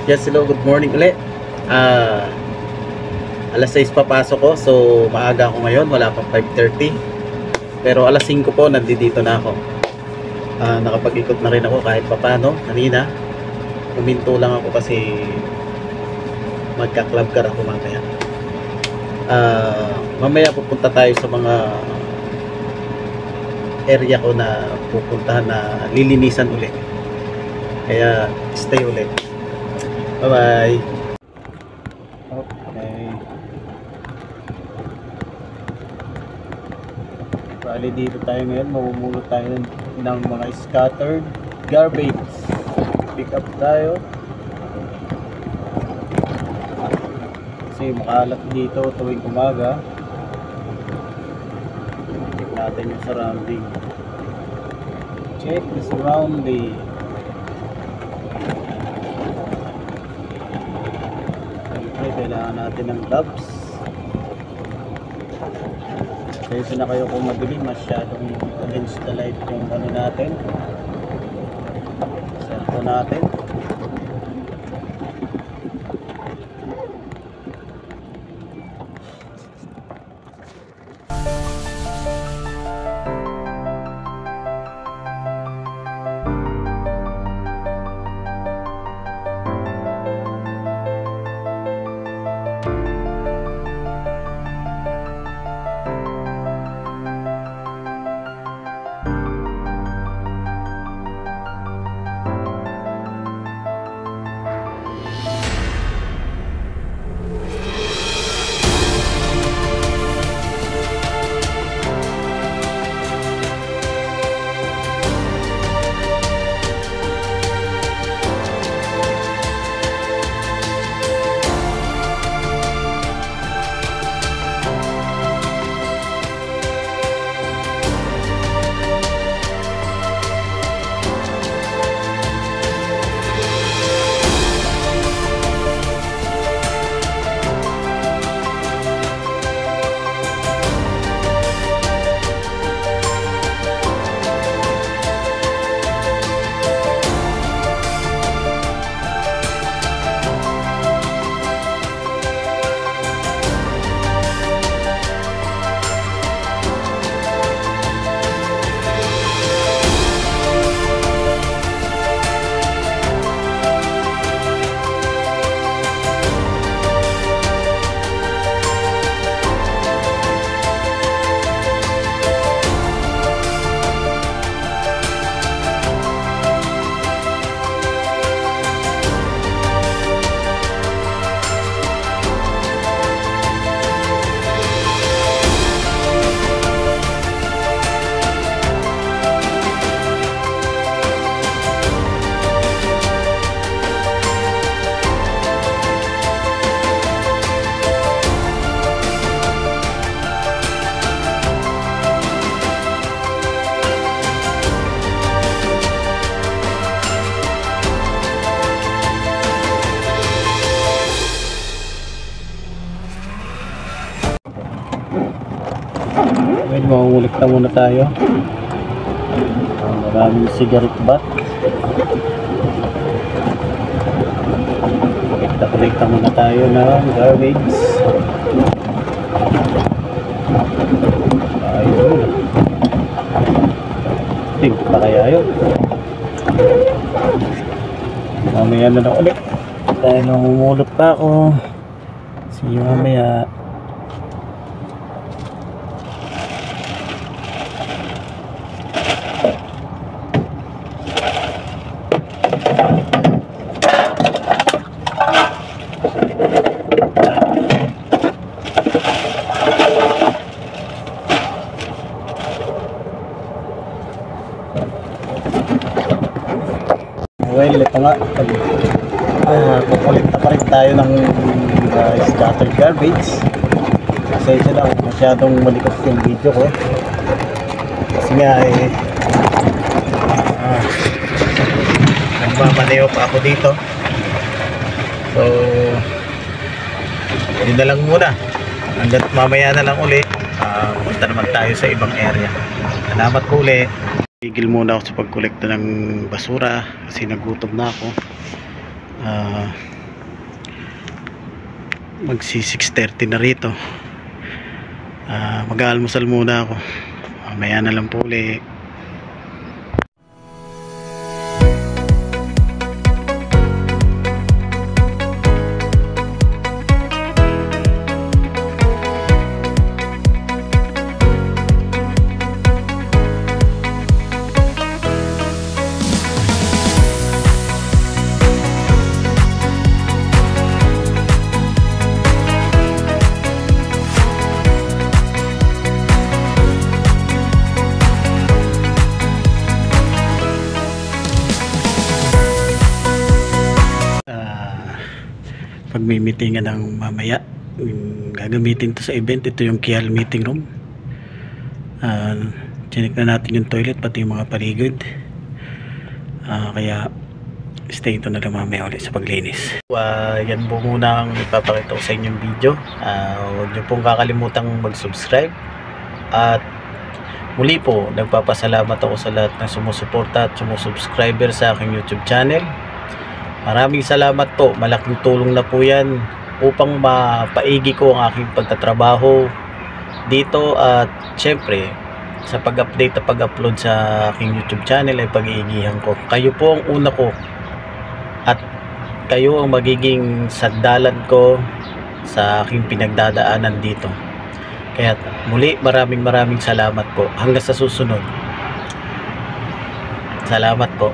Yes, hello, good morning ulit. Alas 6 papasok ko, so maaga ako ngayon, wala pang 5:30. Pero alas 5 po, nandito na ako. Nakapag-ikot na rin ako kahit papano. Kanina, huminto lang ako kasi magka-club car ako mamaya. Mamaya pupunta tayo sa mga area ko na pupuntahan na lilinisan ulit. Kaya stay ulit. Bye bye. Okay. Bali dito tayo ngayon, mamumulot tayo ng mga scattered garbage. Pick up tayo. Kasi makalat dito tuwing umaga. Check natin yung surrounding. Check the surrounding. Kailangan natin ng gloves. Kasi na kayo kung madilim, masyadong against the light yung ano natin, cellphone natin. Well, maungulik na muna tayo. Maraming cigarette butt. Kolekta muna tayo ng garbage. Ayun. Think pa kaya yun. Mamaya na lang ulit. Dahil namumulot pa ako. See you mamaya. Well, ito nga, kukulit na pa rin tayo ng scattered garbage. Kasi ito lang, masyadong malikot yung video ko. Kasi nga nagmamaneo pa ako dito. So yun na lang muna. Hanggang mamaya na lang uli. Punta naman tayo sa ibang area. Salamat po ulit. Tigil muna ako sa pagkolekta ng basura kasi nagutom na ako. magsi 6:30 na rito. Mag-aalmusal muna ako, mamaya na lang po ulit. Pagmimitingan ng mamaya, gagamitin to sa event. Ito yung Kial meeting room. Chinik na natin yung toilet pati yung mga paligid, kaya stay ito na lang mamaya ulit sa paglinis. Yan po muna ang ipapakita ko sa inyong video. Huwag nyo pong kakalimutang mag-subscribe, at muli po nagpapasalamat ako sa lahat ng sumusuporta at sumusubscriber sa aking YouTube channel. Maraming salamat po, malaking tulong na po yan upang mapaigi ko ang aking pagtatrabaho dito, at syempre sa pag-update at pag-upload sa aking YouTube channel ay pag-iigihan ko. Kayo po ang una ko, at kayo ang magiging sandalan ko sa aking pinagdadaanan dito. Kaya muli maraming salamat po. Hanggang sa susunod, salamat po.